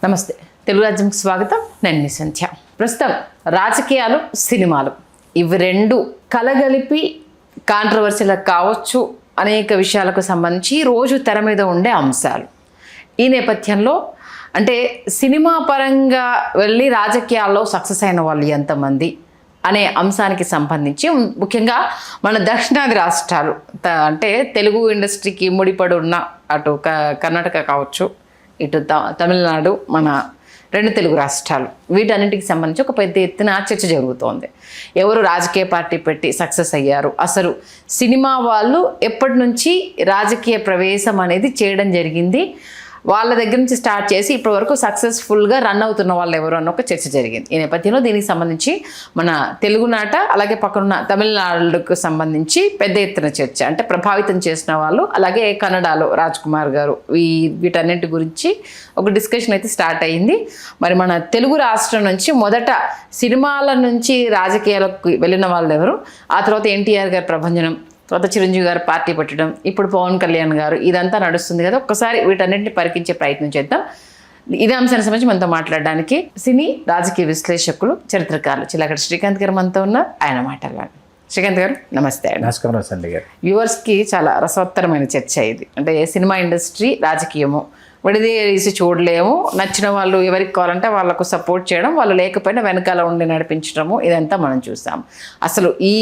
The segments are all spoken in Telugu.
నమస్తే, తెలుగు రాజ్యంకి స్వాగతం. నేను మీ సంధ్య. ప్రస్తుతం రాజకీయాలు, సినిమాలు ఇవి రెండు కలగలిపి కాంట్రవర్సీలకు కావచ్చు, అనేక విషయాలకు సంబంధించి రోజు తెర మీద ఉండే అంశాలు. ఈ నేపథ్యంలో అంటే సినిమా పరంగా వెళ్ళి రాజకీయాల్లో సక్సెస్ అయిన వాళ్ళు ఎంతమంది అనే అంశానికి సంబంధించి ముఖ్యంగా మన దక్షిణాది రాష్ట్రాలు అంటే తెలుగు ఇండస్ట్రీకి ముడిపడి ఉన్న అటు కర్ణాటక కావచ్చు, ఇటు తమిళనాడు, మన రెండు తెలుగు రాష్ట్రాలు, వీటన్నిటికి సంబంధించి ఒక పెద్ద ఎత్తున చర్చ జరుగుతోంది. ఎవరు రాజకీయ పార్టీ పెట్టి సక్సెస్ అయ్యారు, అసలు సినిమా వాళ్ళు ఎప్పటి నుంచి రాజకీయ ప్రవేశం అనేది చేయడం జరిగింది, వాళ్ళ దగ్గర నుంచి స్టార్ట్ చేసి ఇప్పటి వరకు సక్సెస్ఫుల్గా రన్ అవుతున్న వాళ్ళు ఎవరు అన్న ఒక చర్చ జరిగింది. ఈ నేపథ్యంలో దీనికి సంబంధించి మన తెలుగునాట అలాగే పక్కనున్న తమిళనాడుకు సంబంధించి పెద్ద ఎత్తున చర్చ, అంటే ప్రభావితం చేసిన వాళ్ళు, అలాగే కన్నడలో రాజ్ కుమార్ గారు, వీటన్నిటి గురించి ఒక డిస్కషన్ అయితే స్టార్ట్ అయ్యింది. మరి మన తెలుగు రాష్ట్రం నుంచి మొదట సినిమాల నుంచి రాజకీయాలకు వెళ్ళిన వాళ్ళు ఎవరు, ఆ తర్వాత ఎన్టీఆర్ గారి ప్రభంజనం, తర్వాత చిరంజీవి గారు పార్టీ పెట్టడం, ఇప్పుడు పవన్ కళ్యాణ్ గారు, ఇదంతా నడుస్తుంది కదా. ఒక్కసారి వీటన్నింటిని పరికించే ప్రయత్నం చేద్దాం. ఇదే అంశానికి సంబంధించి మనతో మాట్లాడడానికి సినీ రాజకీయ విశ్లేషకులు, చరిత్రకారులు చిలకడ శ్రీకాంత్ గారు మనతో ఉన్నారు. ఆయన మాట్లాడాలి. శ్రీకాంత్ గారు నమస్తే. నమస్కారం సండి గారు. వ్యూవర్స్కి చాలా రసవత్తరమైన చర్చ ఇది. అంటే సినిమా ఇండస్ట్రీ, రాజకీయము విడదీసి చూడలేము. నచ్చిన వాళ్ళు ఎవరికి కావాలంటే వాళ్ళకు సపోర్ట్ చేయడం, వాళ్ళు లేకపోయినా వెనకాల ఉండి నడిపించడము, ఇదంతా మనం చూసాం. అసలు ఈ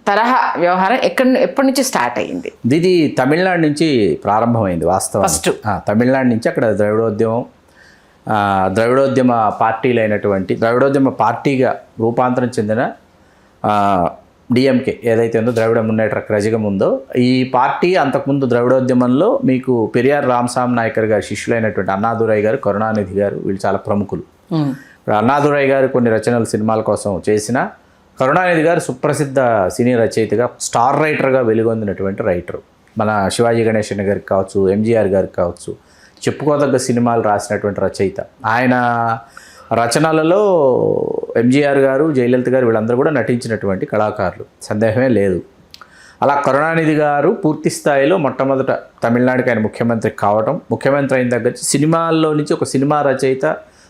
తరహా వ్యవహారం ఎప్పటి నుంచి స్టార్ట్ అయ్యింది? ఇది తమిళనాడు నుంచి ప్రారంభమైంది వాస్తవం. ఫస్ట్ తమిళనాడు నుంచి అక్కడ ద్రవిడోద్యమ పార్టీలు అయినటువంటి ద్రవిడోద్యమ పార్టీగా రూపాంతరం చెందిన డిఎంకే ఏదైతే ఉందో, ద్రవిడ మున్నేట్ర కజగం ఉందో, ఈ పార్టీ అంతకుముందు ద్రవిడోద్యమంలో మీకు పెరియార్ రామస్వామి నాయకర్ గారి శిష్యులైనటువంటి అన్నాదురై గారు, కరుణానిధి గారు, వీళ్ళు చాలా ప్రముఖులు. అన్నాదురై గారు కొన్ని రచనలు సినిమాల కోసం చేసిన, కరుణానిధి గారు సుప్రసిద్ధ సినీ రచయితగా, స్టార్ రైటర్గా వెలుగొందినటువంటి రైటరు. మన శివాజీ గణేశన్ గారికి కావచ్చు, ఎంజీఆర్ గారికి కావచ్చు, చెప్పుకోదగ్గ సినిమాలు రాసినటువంటి రచయిత. ఆయన రచనలలో ఎంజీఆర్ గారు, జయలలిత గారు వీళ్ళందరూ కూడా నటించినటువంటి కళాకారులు, సందేహమే లేదు. అలా కరుణానిధి గారు పూర్తి స్థాయిలో మొట్టమొదట తమిళనాడుకి ఆయన ముఖ్యమంత్రి కావటం, ముఖ్యమంత్రి అయిన దగ్గర నుంచి సినిమాల్లో నుంచి ఒక సినిమా రచయిత,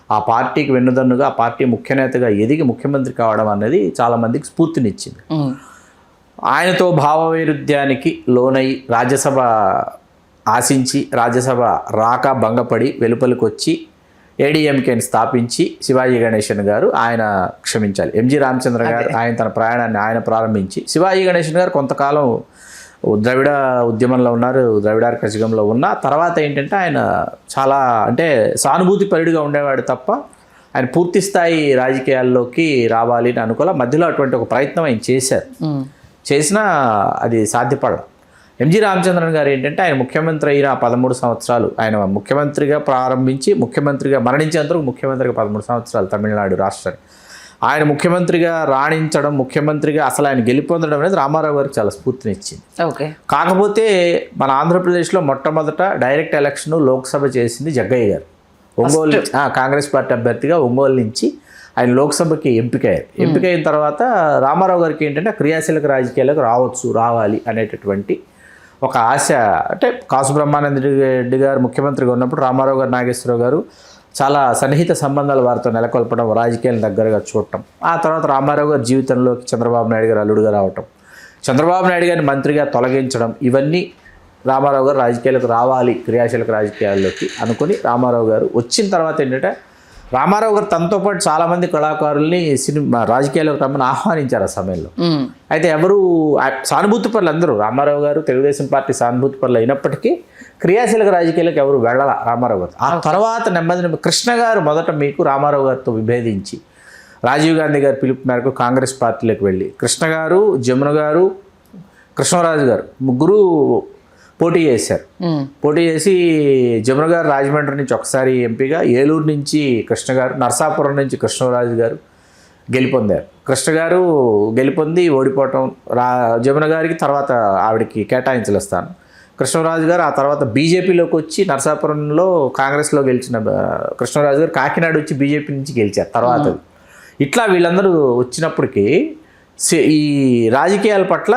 ఆ పార్టీకి వెన్నుదన్నుగా, ఆ పార్టీ ముఖ్యనేతగా ఎదిగి ముఖ్యమంత్రి కావడం అనేది చాలామందికి స్ఫూర్తినిచ్చింది. ఆయనతో భావవైరుధ్యానికి లోనై రాజ్యసభ ఆశించి, రాజ్యసభ రాక భంగపడి వెలుపలికి వచ్చి ఏడీఎంకేని స్థాపించి శివాజీ గణేశన్ గారు, ఆయన క్షమించాలి, ఎంజి రామచంద్ర గారు ఆయన తన ప్రయాణాన్ని ఆయన ప్రారంభించి, శివాజీ గణేశన్ గారు కొంతకాలం ద్రవిడ ఉద్యమంలో ఉన్నారు, ద్రవిడార్ కజగంలో ఉన్న తర్వాత ఏంటంటే ఆయన చాలా అంటే సానుభూతి పరుడిగా ఉండేవాడు తప్ప ఆయన పూర్తి స్థాయి రాజకీయాల్లోకి రావాలి అని అనుకోలే. మధ్యలో అటువంటి ఒక ప్రయత్నం ఆయన చేసినా అది సాధ్యపడాలి. ఎంజి రామచంద్రన్ గారు ఏంటంటే ఆయన ముఖ్యమంత్రి అయిన 13 సంవత్సరాలు, ఆయన ముఖ్యమంత్రిగా ప్రారంభించి ముఖ్యమంత్రిగా మరణించేందుకు ముఖ్యమంత్రిగా 13 సంవత్సరాలు తమిళనాడు రాష్ట్రాన్ని ఆయన ముఖ్యమంత్రిగా రాణించడం, ముఖ్యమంత్రిగా అసలు ఆయన గెలిపొందడం అనేది రామారావు గారికి చాలా స్ఫూర్తినిచ్చింది. ఓకే. కాకపోతే మన ఆంధ్రప్రదేశ్లో మొట్టమొదట డైరెక్ట్ ఎలక్షన్ లోక్సభ చేసింది జగ్గయ్య గారు. ఒంగోలు కాంగ్రెస్ పార్టీ అభ్యర్థిగా ఒంగోలు నుంచి ఆయన లోక్సభకి ఎంపికయ్యారు. ఎంపికైన తర్వాత రామారావు గారికి ఏంటంటే క్రియాశీలక రాజకీయాలకు రావాలి అనేటటువంటి ఒక ఆశ. అంటే కాసు బ్రహ్మానంద రెడ్డి గారు ముఖ్యమంత్రిగా ఉన్నప్పుడు రామారావు గారు, నాగేశ్వరరావు గారు చాలా సన్నిహిత సంబంధాలు వారితో నెలకొల్పడం, రాజకీయాలను దగ్గరగా చూడటం. ఆ తర్వాత రామారావు గారి జీవితంలోకి చంద్రబాబు నాయుడు గారు అల్లుడుగా రావటం, చంద్రబాబు నాయుడు గారిని మంత్రిగా తొలగించడం, ఇవన్నీ రామారావు గారు రాజకీయాలకు రావాలి, క్రియాశీలక రాజకీయాల్లోకి అనుకుని రామారావు గారు వచ్చిన తర్వాత ఏంటంటే రామారావు గారు తనతో పాటు చాలామంది కళాకారుల్ని సినిమా రాజకీయాల్లోకి రమ్మని ఆహ్వానించారు ఆ సమయంలో. అయితే ఎవరు సానుభూతి పరులు అందరూ, రామారావు గారు తెలుగుదేశం పార్టీ సానుభూతి పరులు అయినప్పటికీ క్రియాశీలక రాజకీయాలకు ఎవరు వెళ్ళాల రామారావు గారు. ఆ తర్వాత నెమ్మది కృష్ణ గారు మొదట మీకు రామారావు గారితో విభేదించి రాజీవ్ గాంధీ గారి పిలుపు మేరకు కాంగ్రెస్ పార్టీలోకి వెళ్ళి కృష్ణ గారు, జమున గారు, కృష్ణరాజు గారు ముగ్గురు పోటీ చేశారు. పోటీ చేసి జమున గారు రాజమండ్రి నుంచి ఒకసారి ఎంపీగా, ఏలూరు నుంచి కృష్ణ గారు, నరసాపురం నుంచి కృష్ణరాజు గారు గెలుపొందారు. కృష్ణ గారు గెలుపొంది ఓడిపోవటం, జమున గారికి తర్వాత ఆవిడకి కేటాయించలే స్థానం. కృష్ణరాజు గారు ఆ తర్వాత బీజేపీలోకి వచ్చి నరసాపురంలో కాంగ్రెస్లో గెలిచిన కృష్ణరాజు గారు కాకినాడ వచ్చి బీజేపీ నుంచి గెలిచారు తర్వాత. ఇట్లా వీళ్ళందరూ వచ్చినప్పటికీ ఈ రాజకీయాల పట్ల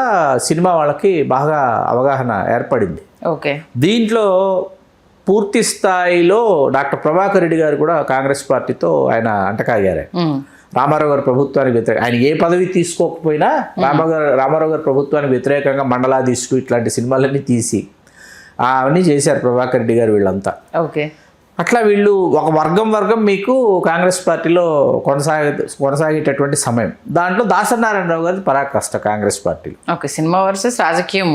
సినిమా వాళ్ళకి బాగా అవగాహన ఏర్పడింది. ఓకే. దీంట్లో పూర్తి స్థాయిలో డాక్టర్ ప్రభాకర్ రెడ్డి గారు కూడా కాంగ్రెస్ పార్టీతో ఆయన అంటకాగారు. రామారావు గారి ప్రభుత్వానికి వ్యతిరేక ఆయన ఏ పదవి తీసుకోకపోయినా రామారావు గారి ప్రభుత్వానికి వ్యతిరేకంగా మండలాధీశుడు ఇట్లాంటి సినిమాలన్నీ తీసి అవన్నీ చేశారు ప్రభాకర్ రెడ్డి గారు వీళ్ళంతా. ఓకే, అట్లా వీళ్ళు ఒక వర్గం మీకు కాంగ్రెస్ పార్టీలో కొనసాగేటటువంటి సమయం. దాంట్లో దాసనారాయణరావు గారి పరాకాష్ట కాంగ్రెస్ పార్టీలో. ఓకే, సినిమా వర్సెస్ రాజకీయం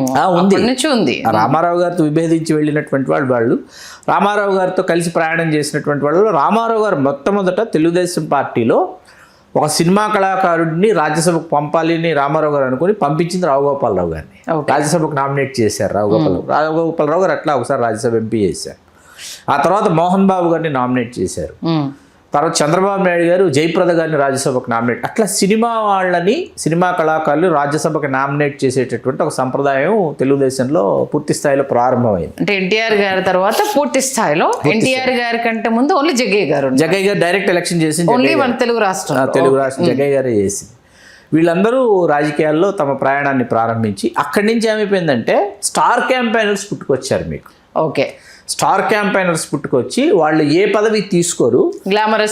ఉంది. రామారావు గారితో విభేదించి వెళ్ళినటువంటి వాళ్ళు రామారావు గారితో కలిసి ప్రయాణం చేసినటువంటి వాళ్ళు. రామారావు గారు మొట్టమొదట తెలుగుదేశం పార్టీలో ఒక సినిమా కళాకారుడిని రాజ్యసభకు పంపాలని రామారావు గారు అనుకుని పంపించింది రావుగోపాలరావు గారిని. రాజ్యసభకు నామినేట్ చేశారు రావుగోపాలరావు గారు. అట్లా ఒకసారి రాజ్యసభ ఎంపీ చేశారు. ఆ తర్వాత మోహన్ బాబు గారిని నామినేట్ చేశారు. తర్వాత చంద్రబాబు నాయుడు గారు జయప్రద గారిని రాజ్యసభకు నామినేట్. అట్లా సినిమా కళాకారులు రాజ్యసభకు నామినేట్ చేసేటటువంటి ఒక సంప్రదాయం తెలుగుదేశంలో పూర్తి స్థాయిలో ప్రారంభమైంది. అంటే ఎన్టీఆర్ గారి తర్వాత పూర్తి స్థాయిలో, ఎన్టీఆర్ గారి కంటే ముందు ఓన్లీ జగ్గయ్య గారు డైరెక్ట్ ఎలక్షన్ చేసి తెలుగు రాష్ట్రం జగ్గయ్య గారే చేసింది. వీళ్ళందరూ రాజకీయాల్లో తమ ప్రయాణాన్ని ప్రారంభించి అక్కడి నుంచి ఏమైపోయిందంటే స్టార్ క్యాంపెయినర్స్ పుట్టుకొచ్చారు మీకు. ఓకే, స్టార్ క్యాంపెయినర్స్ పుట్టుకొచ్చి వాళ్ళు ఏ పదవి తీసుకోరు,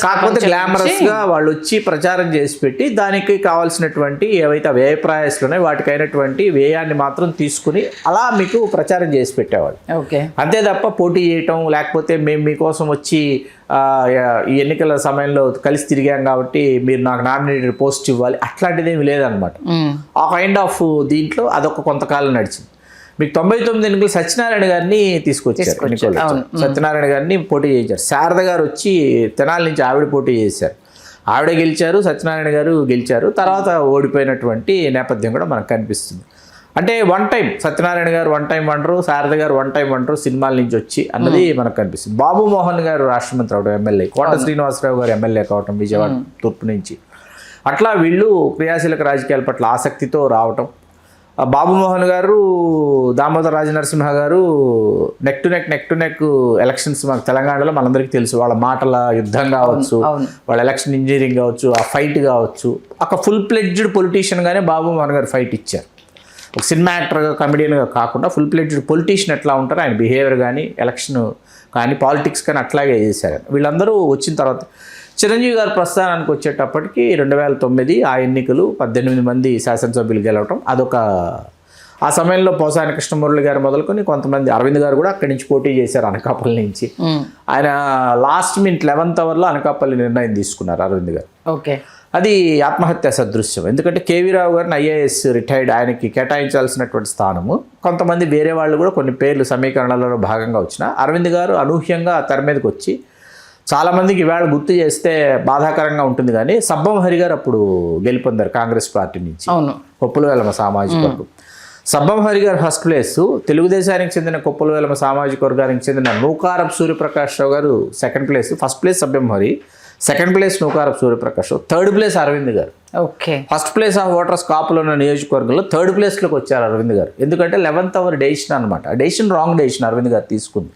కాకపోతే గ్లామరస్గా వాళ్ళు వచ్చి ప్రచారం చేసి పెట్టి దానికి కావాల్సినటువంటి ఏవైతే వ్యయప్రాయాలు ఉన్నాయో వాటికైనటువంటి వ్యయాన్ని మాత్రం తీసుకుని అలా మీకు ప్రచారం చేసి పెట్టేవాళ్ళు. ఓకే, అంతే తప్ప పోటీ చేయటం లేకపోతే మేము మీకోసం వచ్చి ఈ ఎన్నికల సమయంలో కలిసి తిరిగాం కాబట్టి మీరు నాకు నామినేటెడ్ పోస్ట్ ఇవ్వాలి అట్లాంటిది ఏమి లేదనమాట. ఆ కైండ్ ఆఫ్ దీంట్లో అదొక కొంతకాలం నడిచింది. మీకు 99 ఎన్నికలు సత్యనారాయణ గారిని తీసుకొచ్చారు. సత్యనారాయణ గారిని పోటీ చేశారు. శారద గారు వచ్చి తెనాలి నుంచి ఆవిడ పోటీ చేశారు. ఆవిడ గెలిచారు, సత్యనారాయణ గారు గెలిచారు. తర్వాత ఓడిపోయినటువంటి నేపథ్యం కూడా మనకు కనిపిస్తుంది. అంటే వన్ టైం సత్యనారాయణ గారు వన్ టైం వండరు, శారద గారు వన్ టైం వండరు సినిమాల నుంచి వచ్చి అన్నది మనకు కనిపిస్తుంది. బాబు మోహన్ గారు రాష్ట్ర మంత్రి అవడం, ఎమ్మెల్యే కోట శ్రీనివాసరావు గారు ఎమ్మెల్యే కావటం విజయవాడ తూర్పు నుంచి. అట్లా వీళ్ళు క్రియాశీలక రాజకీయాల పట్ల ఆసక్తితో రావటం. బాబు మోహన్ గారు, దామోదర రాజనరసింహ గారు నెక్ టు నెక్ ఎలక్షన్స్ మనకు తెలంగాణలో మనందరికీ తెలుసు. వాళ్ళ మాటల యుద్ధం కావచ్చు, వాళ్ళ ఎలక్షన్ ఇంజనీరింగ్ కావచ్చు, ఆ ఫైట్ కావచ్చు. ఒక ఫుల్ ప్లెడ్జ్డ్ పొలిటీషియన్గానే బాబు మోహన్ గారు ఫైట్ ఇచ్చారు. ఒక సినిమా యాక్టర్గా కమెడియన్గా కాకుండా ఫుల్ ప్లెడ్జ్డ్ పొలిటీషియన్ ఎట్లా ఉంటారో ఆయన బిహేవియర్ కానీ ఎలక్షన్ కానీ పాలిటిక్స్ కానీ అట్లాగే చేశారు. వీళ్ళందరూ వచ్చిన తర్వాత చిరంజీవి గారు ప్రస్థానానికి వచ్చేటప్పటికి 2009 ఆ ఎన్నికలు 18 మంది శాసనసభ్యులు గెలవటం అదొక. ఆ సమయంలో పోసాని కృష్ణమురళి గారు మొదలుకొని కొంతమంది, అరవింద్ గారు కూడా అక్కడి నుంచి పోటీ చేశారు అనకాపల్లి నుంచి. ఆయన లాస్ట్ మినిట్ 11th అవర్లో అనకాపల్లి నిర్ణయం తీసుకున్నారు అరవింద్ గారు. ఓకే, అది ఆత్మహత్య సదృశ్యం. ఎందుకంటే కేవీ రావు గారిని ఐఏఎస్ రిటైర్డ్, ఆయనకి కేటాయించాల్సినటువంటి స్థానము. కొంతమంది వేరే వాళ్ళు కూడా కొన్ని పేర్లు సమీకరణలలో భాగంగా వచ్చిన అరవింద్ గారు అనూహ్యంగా తెర మీదకి వచ్చి చాలామందికి ఇవాళ గుర్తు చేస్తే బాధాకరంగా ఉంటుంది కానీ సబ్బం హరి గారు అప్పుడు గెలుపొందారు కాంగ్రెస్ పార్టీ నుంచి. కొప్పుల వెలమ సామాజిక వర్గం. సబ్బం హరి గారు ఫస్ట్ ప్లేసు, తెలుగుదేశానికి చెందిన కొప్పుల వెలమ సామాజిక వర్గానికి చెందిన నూకారపు Suryaprakash Rao garu second place. First place Sabbam Hari, second place Nookarapu Suryaprakash Rao, third place Aravind garu. Okay, first place of voters కాపులు ఉన్న నియోజకవర్గంలో థర్డ్ ప్లేస్లోకి వచ్చారు అరవింద్ గారు. ఎందుకంటే 11th అవర్ డెసిషన్ అనమాట. ఆ డెసిషన్ రాంగ్ డెసిషన్ అరవింద్ గారు తీసుకుంది.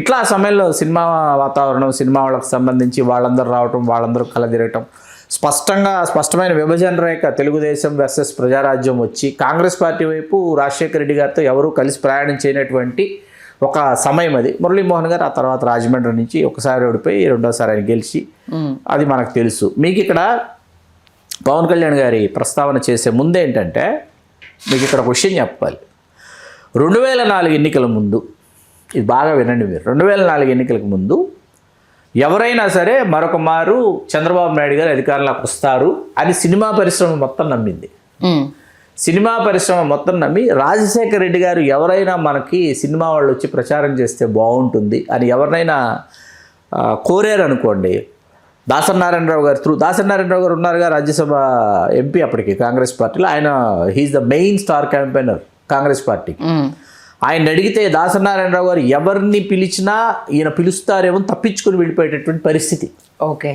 ఇట్లా ఆ సమయంలో సినిమా వాతావరణం, సినిమా వాళ్ళకి సంబంధించి వాళ్ళందరూ రావటం, వాళ్ళందరూ కలదిరగటం, స్పష్టమైన విభజన రేఖ తెలుగుదేశం వర్సెస్ ప్రజారాజ్యం వచ్చి కాంగ్రెస్ పార్టీ వైపు రాజశేఖర రెడ్డి గారితో ఎవరూ కలిసి ప్రయాణం చేయనటువంటి ఒక సమయం అది. మురళీమోహన్ గారు ఆ తర్వాత రాజమండ్రి నుంచి ఒకసారి ఓడిపోయి రెండోసారి ఆయన గెలిచి, అది మనకు తెలుసు. మీకు ఇక్కడ పవన్ కళ్యాణ్ గారి ప్రస్తావన చేసే ముందేంటంటే మీకు ఇక్కడ ఒక విషయం చెప్పాలి. 2004 ఎన్నికల ముందు, ఇది బాగా వినండి మీరు, 2004 ఎన్నికలకు ముందు ఎవరైనా సరే మరొక మారు చంద్రబాబు నాయుడు గారు అధికారంలోకి వస్తారు అని సినిమా పరిశ్రమ మొత్తం నమ్మింది. సినిమా పరిశ్రమ మొత్తం నమ్మి రాజశేఖర రెడ్డి గారు ఎవరైనా మనకి సినిమా వాళ్ళు వచ్చి ప్రచారం చేస్తే బాగుంటుంది అని ఎవరినైనా కోరారు అనుకోండి, దాసనారాయణరావు గారు దాసనారాయణరావు గారు ఉన్నారుగా రాజ్యసభ ఎంపీ అప్పటికి కాంగ్రెస్ పార్టీలో. ఆయన he is the main star campaigner Congress పార్టీకి. ఆయన అడిగితే దాసనారాయణరావు గారు ఎవరిని పిలిచినా ఈయన పిలుస్తారేమో తప్పించుకుని వెళ్ళిపోయేటటువంటి పరిస్థితి. ఓకే,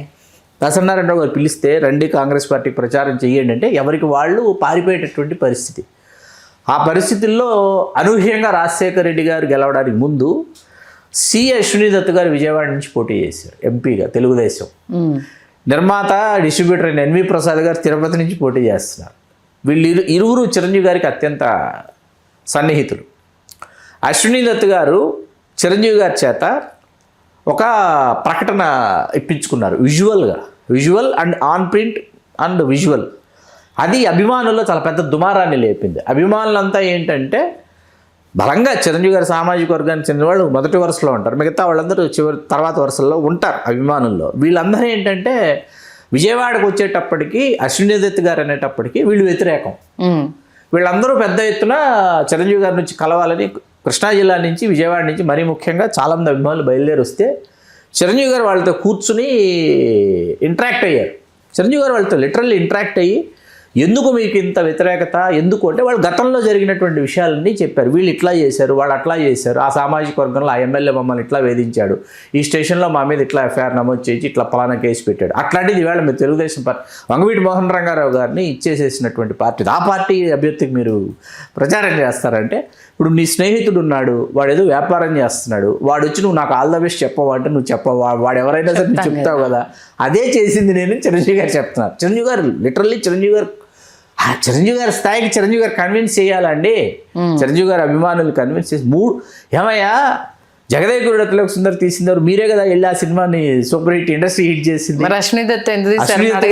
దాసనారాయణరావు గారు పిలిస్తే రండి కాంగ్రెస్ పార్టీకి ప్రచారం చేయండి అంటే ఎవరికి వాళ్ళు పారిపోయేటటువంటి పరిస్థితి. ఆ పరిస్థితుల్లో అనూహ్యంగా రాజశేఖర రెడ్డి గారు గెలవడానికి ముందు సి అశ్విని దత్ గారు విజయవాడ నుంచి పోటీ చేశారు ఎంపీగా తెలుగుదేశం. నిర్మాత డిస్ట్రిబ్యూటర్ అయిన ఎన్వి ప్రసాద్ గారు తిరుపతి నుంచి పోటీ చేస్తున్నారు. వీళ్ళు ఇరువురు చిరంజీవి గారికి అత్యంత సన్నిహితులు. అశ్విని దత్ గారు చిరంజీవి గారి చేత ఒక ప్రకటన ఇప్పించుకున్నారు visual and on print and visual. అది అభిమానుల్లో చాలా పెద్ద దుమారాన్ని లేపింది. అభిమానులంతా ఏంటంటే బలంగా చిరంజీవి గారి సామాజిక వర్గానికి చెందిన వాళ్ళు మొదటి వరుసలో ఉంటారు, మిగతా వాళ్ళందరూ తర్వాత వరుసల్లో ఉంటారు అభిమానుల్లో. వీళ్ళందరూ ఏంటంటే విజయవాడకు వచ్చేటప్పటికి అశ్విని దత్ గారు అనేటప్పటికి వీళ్ళు వ్యతిరేకం. వీళ్ళందరూ పెద్ద ఎత్తున చిరంజీవి గారి నుంచి కలవాలని కృష్ణా జిల్లా నుంచి విజయవాడ నుంచి మరీ ముఖ్యంగా చాలామంది అభిమానులు బయలుదేరి వస్తే చిరంజీవి గారు వాళ్ళతో కూర్చుని ఇంటరాక్ట్ అయ్యారు. చిరంజీవి గారు వాళ్ళతో లిటరల్లీ ఇంటరాక్ట్ అయ్యి ఎందుకు మీకు ఇంత వ్యతిరేకత, ఎందుకు అంటే వాళ్ళు గతంలో జరిగినటువంటి విషయాలన్నీ చెప్పారు. వీళ్ళు ఇట్లా చేశారు, వాళ్ళు అట్లా చేశారు, ఆ సామాజిక వర్గంలో ఆ ఎమ్మెల్యే మమ్మల్ని ఇట్లా వేధించాడు, ఈ స్టేషన్లో మా మీద ఇట్లా ఎఫ్ఐఆర్ నమోదు చేసి ఇట్లా పలానా కేసు పెట్టాడు. అట్లాంటిది ఈవేళ మీరు తెలుగుదేశం పార్టీ వంగవీటి మోహన్ రంగారావు గారిని ఇచ్చేసేసినటువంటి పార్టీ, ఆ పార్టీ అభ్యర్థికి మీరు ప్రచారం చేస్తారంటే ఇప్పుడు నీ స్నేహితుడు ఉన్నాడు, వాడు ఏదో వ్యాపారం చేస్తున్నాడు, వాడు వచ్చి నువ్వు నాకు ఆల్ ద బెస్ట్ చెప్పవా అంటే నువ్వు చెప్పవా, వాడు ఎవరైనా సరే నువ్వు చెప్తావు కదా. అదే చేసింది నేను చిరంజీవి గారు చెప్తున్నారు. చిరంజీవి గారు లిటరల్లీ చిరంజీవి గారి స్థాయికి చిరంజీవి గారు కన్విన్స్ చేయాలండి. చిరంజీవి గారు అభిమానులు కన్విన్స్ చేసి ఏమయ్యా జగదేగురుడు అతిలోక సుందర్ తీసిందారు మీరే కదా వెళ్ళి ఆ సినిమాని సూపర్ హిట్ ఇండస్ట్రీ హిట్ చేసింది. అశ్విని దత్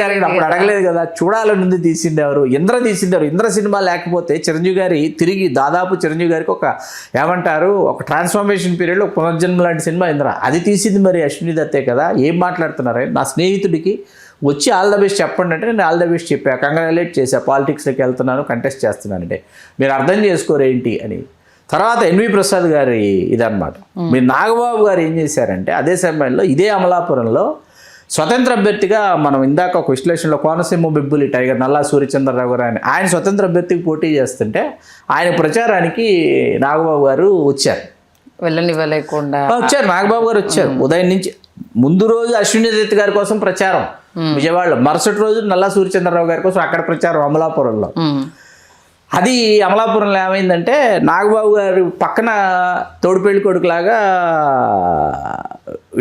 గారికి అప్పుడు అడగలేదు కదా, చూడాలని తీసింది ఎవరు? ఇంద్ర తీసిందారు. ఇంద్ర సినిమా లేకపోతే చిరంజీవి గారి తిరిగి దాదాపు చిరంజీవి గారికి ఒక ఏమంటారు ఒక ట్రాన్స్ఫర్మేషన్ పీరియడ్లో ఒక పునర్జన్మ లాంటి సినిమా ఇంద్ర, అది తీసింది మరి అశ్విని దత్తే కదా. ఏం మాట్లాడుతున్నారా? నా స్నేహితుడికి వచ్చి ఆల్ ద బెస్ట్ చెప్పండి అంటే నేను ఆల్ ద బెస్ట్ చెప్పా, కంగ్రాచులేట్ చేశా, పాలిటిక్స్లోకి వెళ్తున్నాను, కంటెస్ట్ చేస్తున్నానంటే మీరు అర్థం చేసుకోరేంటి అని. తర్వాత ఎన్వి ప్రసాద్ గారి ఇదన్నమాట. మీరు నాగబాబు గారు ఏం చేశారంటే అదే సమయంలో ఇదే అమలాపురంలో స్వతంత్ర అభ్యర్థిగా మనం ఇందాక ఒక విశ్లేషణలో కోనసీమ బిబ్బులి టైగర్ నల్లా సూర్యచంద్రరావు గారు ఆయన స్వతంత్ర అభ్యర్థికి పోటీ చేస్తుంటే ఆయన ప్రచారానికి నాగబాబు గారు వచ్చారు. వెళ్ళనివ్వలేకుండా వచ్చారు, నాగబాబు గారు వచ్చారు. ఉదయం నుంచి ముందు రోజు అశ్విని దత్ గారి కోసం ప్రచారం విజయవాడలో, మరుసటి రోజు నల్లా సూర్యచంద్రరావు గారి కోసం అక్కడ ప్రచారం అమలాపురంలో. అది అమలాపురంలో ఏమైందంటే నాగబాబు గారు పక్కన తోడుపెళ్లి కొడుకులాగా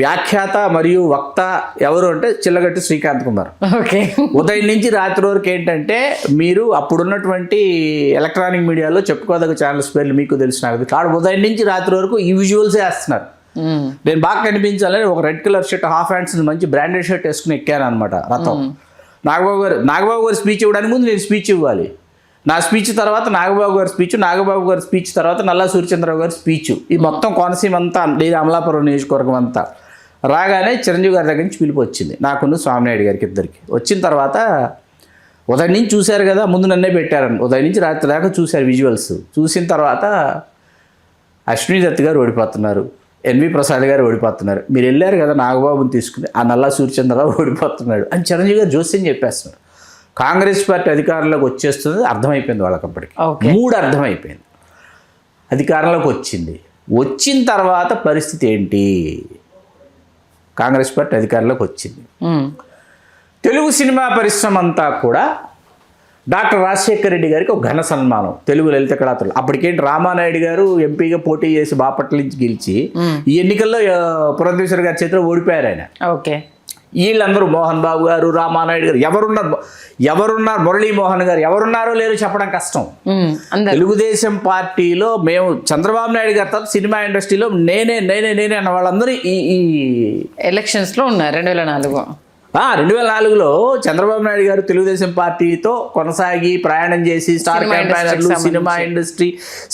వ్యాఖ్యాత మరియు వక్త ఎవరు అంటే చిల్లగట్టి శ్రీకాంత్ కుమార్. ఓకే, ఉదయం నుంచి రాత్రి వరకు ఏంటంటే మీరు అప్పుడున్నటువంటి ఎలక్ట్రానిక్ మీడియాలో చెప్పుకోదగ్గ ఛానల్స్ పేర్లు మీకు తెలిసి నాకు కాదు, ఉదయం నుంచి రాత్రి వరకు ఈ విజువల్సే వేస్తున్నారు. నేను బాగా కనిపించాలని ఒక red colour shirt half hands మంచి బ్రాండెడ్ షర్ట్ వేసుకుని ఎక్కాను అనమాట రథం. నాగబాబు గారు స్పీచ్ ఇవ్వడానికి ముందు నేను స్పీచ్ ఇవ్వాలి, నా స్పీచ్ తర్వాత నాగబాబు గారి స్పీచ్ తర్వాత నల్లా సూర్యచంద్రరావు గారి స్పీచ్. ఈ మొత్తం కోనసీమ అంతా లేదా అమలాపురం నియోజకవర్గం అంతా రాగానే చిరంజీవి గారి దగ్గర నుంచి పిలుపు వచ్చింది నాకున్న స్వామినాయుడు గారికి ఇద్దరికి. వచ్చిన తర్వాత ఉదయం నుంచి చూశారు కదా, ముందు నన్నే పెట్టారని ఉదయం నుంచి రాత్రి దాకా చూశారు విజువల్స్. చూసిన తర్వాత అశ్విని దత్ గారు ఓడిపోతున్నారు, ఎన్వి ప్రసాద్ గారు ఓడిపోతున్నారు, మీరు వెళ్ళారు కదా నాగబాబుని తీసుకుని ఆ నల్లా సూర్యచంద్రరావు ఓడిపోతున్నాడు అని చిరంజీవి గారు జోస్యం చెప్పేస్తున్నారు. కాంగ్రెస్ పార్టీ అధికారంలోకి వచ్చేస్తుంది అర్థమైపోయింది వాళ్ళకి. అప్పటికి 3 అర్థమైపోయింది. అధికారంలోకి వచ్చిన తర్వాత పరిస్థితి ఏంటి? కాంగ్రెస్ పార్టీ అధికారంలోకి వచ్చింది, తెలుగు సినిమా పరిశ్రమ అంతా కూడా డాక్టర్ రాజశేఖర రెడ్డి గారికి ఒక ఘన సన్మానం, తెలుగు లలిత కళాతులు. అప్పటికేంటి రామానాయుడు గారు ఎంపీగా పోటీ చేసి బాపట్ల నుంచి గెలిచి ఈ ఎన్నికల్లో పురంధేశ్వరి గారి చేతిలో ఓడిపోయారు ఆయన. ఓకే, వీళ్ళందరూ మోహన్ బాబు గారు, రామానాయుడు గారు ఎవరున్నారు మురళీమోహన్ గారు ఎవరున్నారో లేరు చెప్పడం కష్టం. తెలుగుదేశం పార్టీలో మేము చంద్రబాబు నాయుడు గారి తర్వాత సినిమా ఇండస్ట్రీలో నేనే అన్న వాళ్ళందరూ ఈ ఎలక్షన్స్లో ఉన్నారు. 2004లో చంద్రబాబు నాయుడు గారు తెలుగుదేశం పార్టీతో కొనసాగి ప్రయాణం చేసి స్టార్ క్యాంపైనర్లు, cinema industry,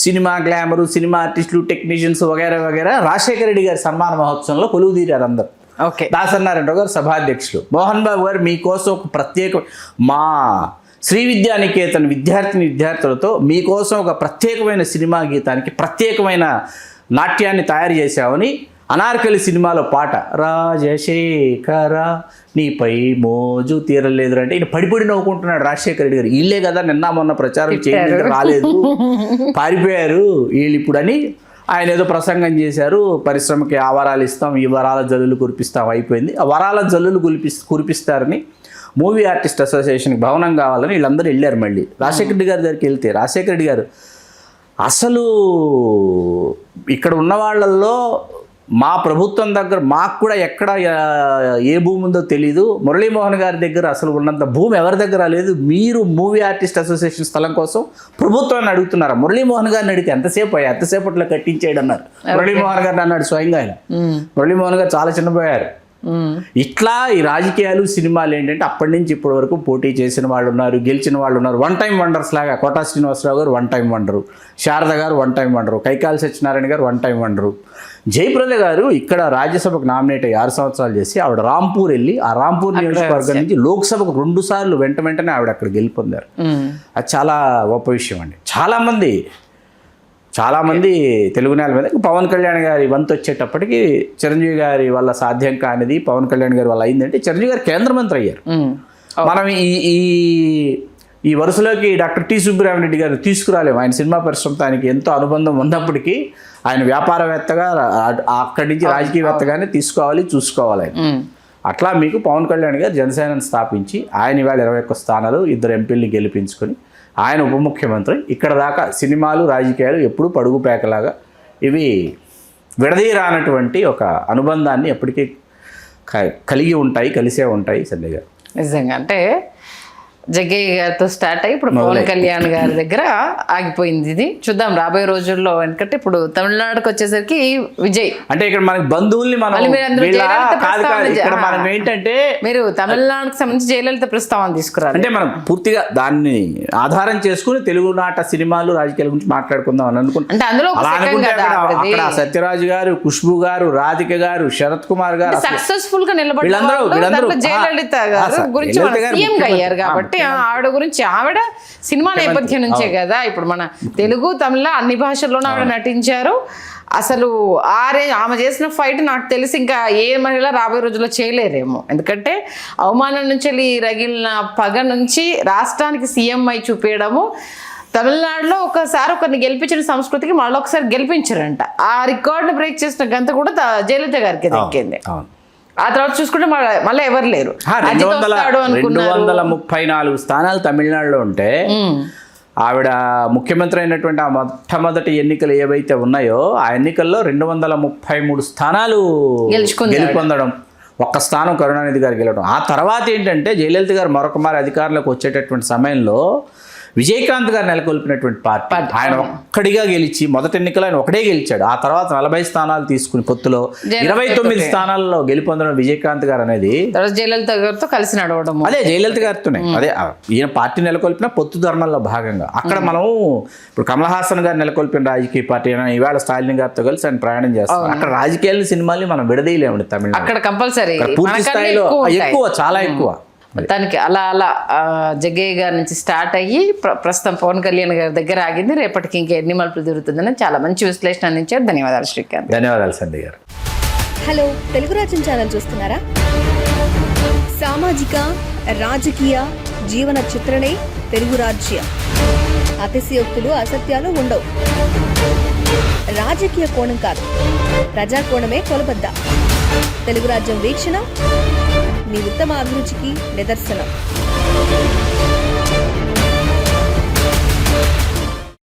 cinema glamour, cinema ఆర్టిస్టులు, టెక్నీషియన్స్ వగైరా రాజశేఖర రెడ్డి గారి సన్మాన మహోత్సవంలో కొలువు తీరారు అందరు. ఓకే, దాసనారాయణరావు గారు సభాధ్యక్షులు, మోహన్ బాబు గారు మీకోసం ఒక ప్రత్యేక మా శ్రీ విద్యానికేతన్ విద్యార్థులతో మీకోసం ఒక ప్రత్యేకమైన సినిమా గీతానికి ప్రత్యేకమైన నాట్యాన్ని తయారు చేశామని అనార్కలి సినిమాలో పాట రాజశేఖర నీపై మోజు తీరలేదు అంటే ఈయన పడిపడి నవ్వుకుంటున్నాడు రాజశేఖర రెడ్డి గారు. వీళ్ళే కదా నిన్న మొన్న ప్రచారం చేయలేదు, రాలేదు, పారిపోయారు వీళ్ళు ఇప్పుడు అని ఆయన ఏదో ప్రసంగం చేశారు. పరిశ్రమకి ఆ వరాలు ఇస్తాం, ఈ వరాల జల్లులు కురిపిస్తాం, అయిపోయింది. ఆ వరాల జల్లులు కురిపిస్తారని మూవీ ఆర్టిస్ట్ అసోసియేషన్కి భవనం కావాలని వీళ్ళందరూ వెళ్ళారు. మళ్ళీ రాజశేఖర రెడ్డి గారి దగ్గరికి వెళ్తే రాజశేఖర రెడ్డి గారు అసలు ఇక్కడ ఉన్న వాళ్ళల్లో మా ప్రభుత్వం దగ్గర మాకు కూడా ఎక్కడ ఏ భూమి ఉందో తెలీదు, మురళీమోహన్ గారి దగ్గర అసలు ఉన్నంత భూమి ఎవరి దగ్గర లేదు, మీరు మూవీ ఆర్టిస్ట్ అసోసియేషన్ స్థలం కోసం ప్రభుత్వాన్ని అడుగుతున్నారు. మురళీమోహన్ గారిని అడిగితే ఎంతసేపట్లో కట్టించేయడం అన్నారు. మురళీమోహన్ గారిని అన్నాడు స్వయంగా ఆయన. మురళీమోహన్ గారు చాలా చిన్నపోయారు. ఇట్లా ఈ రాజకీయాలు సినిమాలు ఏంటంటే అప్పటి నుంచి ఇప్పటి వరకు పోటీ చేసిన వాళ్ళు ఉన్నారు, గెలిచిన వాళ్ళు ఉన్నారు. వన్ టైం వండర్స్ లాగా కోటా శ్రీనివాసరావు గారు వన్ టైం వండరు, శారద గారు వన్ టైం వండరు, కైకాల సత్యనారాయణ గారు వన్ టైం వండరు. జయప్రద గారు ఇక్కడ రాజ్యసభకు నామినేట్ అయ్యి 6 సంవత్సరాలు చేసి ఆవిడ రాంపూర్ వెళ్ళి ఆ రాంపూర్ నియోజకవర్గం నుంచి లోక్సభకు 2 సార్లు వెంటనే ఆవిడ అక్కడ గెలుపొందారు. అది చాలా గొప్ప విషయం అండి. చాలామంది తెలుగు నేల మీద పవన్ కళ్యాణ్ గారి వంతు వచ్చేటప్పటికి చిరంజీవి గారి వల్ల సాధ్యం కానిది పవన్ కళ్యాణ్ గారి వల్ల అయిందంటే చిరంజీవి గారు కేంద్ర మంత్రి అయ్యారు. మనం ఈ వరుసలోకి డాక్టర్ టి సుబ్బరామరెడ్డి గారు తీసుకురాలేము. ఆయన సినిమా పరిశ్రమతో ఆయనకి ఎంతో అనుబంధం ఉన్నప్పటికీ ఆయన వ్యాపారవేత్తగా అక్కడి నుంచి రాజకీయవేత్తగానే చూసుకోవాలి ఆయన. అట్లా మీకు పవన్ కళ్యాణ్ గారు జనసేనను స్థాపించి ఆయన ఇవాళ 21 స్థానాలు 2 ఎంపీలని గెలిపించుకొని ఆయన ఉప ముఖ్యమంత్రి. ఇక్కడ దాకా సినిమాలు రాజకీయాలు ఎప్పుడు పడుగు పేకలాగా ఇవి విడదీరానటువంటి ఒక అనుబంధాన్ని ఎప్పటికీ కలిసే ఉంటాయి సంజయ్ గారు. నిజంగా అంటే జగ్గయ్య గారితో స్టార్ట్ అయ్యి ఇప్పుడు పవన్ కళ్యాణ్ గారి దగ్గర ఆగిపోయింది. ఇది చూద్దాం రాబోయే రోజుల్లో. ఎందుకంటే ఇప్పుడు తమిళనాడుకి వచ్చేసరికి విజయ్ అంటే ఇక్కడ మనకి బంధువుల్ని మనం ఏంటంటే మీరు తమిళనాడుకి సంబంధించి జయలలిత ప్రస్తావన తీసుకురారు. అంటే మనం పూర్తిగా దాన్ని ఆధారం చేసుకుని తెలుగునాట సినిమాలు రాజకీయాల గురించి మాట్లాడుకుందాం అని అనుకుంటున్నాం. అంటే అందులో అక్కడ సత్యరాజు గారు, ఖుష్బు గారు, రాధిక గారు, శరత్ కుమార్ గారు సక్సెస్ఫుల్ గా నిలబడి జయలలిత గారు గురించి అయ్యారు కాబట్టి ఆవిడ గురించి ఆవిడ సినిమా నేపథ్యం నుంచే కదా ఇప్పుడు మన తెలుగు తమిళ అన్ని భాషల్లోనూ ఆవిడ నటించారు. అసలు ఆమె చేసిన ఫైట్ నాకు తెలిసి ఇంకా ఏ మహిళ రాబోయే రోజుల్లో చేయలేరేమో. ఎందుకంటే అవమానం నుంచి రగిలిన పగ నుంచి రాష్ట్రానికి సీఎం అయి చూపించడము, తమిళనాడులో ఒకసారి ఒకరిని గెలిపించిన సంస్కృతికి మళ్ళీ ఒకసారి గెలిపించారంట. ఆ రికార్డు బ్రేక్ చేసిన గంత కూడా జయలలిత గారికి దక్కింది. ఆ తర్వాత చూసుకుంటే మళ్ళీ ఎవరు లేరు. 234 స్థానాలు తమిళనాడులో ఉంటే ఆవిడ ముఖ్యమంత్రి అయినటువంటి ఆ మొట్టమొదటి ఎన్నికలు ఏవైతే ఉన్నాయో ఆ ఎన్నికల్లో 233 స్థానాలు గెలుపొందడం, 1 స్థానం కరుణానిధి గారు గెలవడం. ఆ తర్వాత ఏంటంటే జయలలిత గారు మరొకమారి అధికారంలోకి వచ్చేటటువంటి సమయంలో విజయకాంత్ గారు నెలకొల్పినటువంటి పార్టీ ఆయన ఒక్కడిగా గెలిచి మొదటి ఎన్నికలు ఆయన ఒకటే గెలిచాడు. ఆ తర్వాత 40 స్థానాలు తీసుకుని పొత్తులో 29 స్థానాల్లో గెలుపొందడం విజయకాంత్ గారు అనేది జయలలిత గారితో కలిసి నడవడం. అదే జయలలిత గారితోనే అదే ఈయన పార్టీ నెలకొల్పిన పొత్తు ధర్మంలో భాగంగా అక్కడ మనం ఇప్పుడు కమల్ హాసన్ గారు నెలకొల్పిన రాజకీయ పార్టీ ఇవాళ స్టాలిన్ గారితో కలిసి ఆయన ప్రయాణం చేస్తాం. అక్కడ రాజకీయాలు సినిమాల్ని మనం విడదీయలేమండి. తమిళ అక్కడ కంపల్సరీ పూర్తి స్థాయిలో ఎక్కువ, చాలా ఎక్కువ. దానికి అలా జగ్గయ్య గారి నుంచి స్టార్ట్ అయ్యి ప్రస్తుతం పవన్ కళ్యాణ్ గారి దగ్గర ఆగింది. రేపటికి ఇంకా ఎన్ని మలుపులు తిరుగుతుందని చాలా మంచి విశ్లేషణ అందించారు. ధన్యవాదాలు శ్రీకాంత్. ధన్యవాదాలు సంధ్య గారు. హలో, తెలుగు రాజ్యం ఛానల్ చూస్తున్నారా? సామాజిక రాజకీయ జీవన చిత్రణే తెలుగు రాజ్యం. అతిశయోక్తులు అసత్యాలు ఉండవు. రాజకీయ కోణం కాదు, ప్రజా కోణమే కొలబద్ద. తెలుగు రాజ్యం వీక్షణ మీ ఉత్తమ అభిరుచికి నిదర్శనం.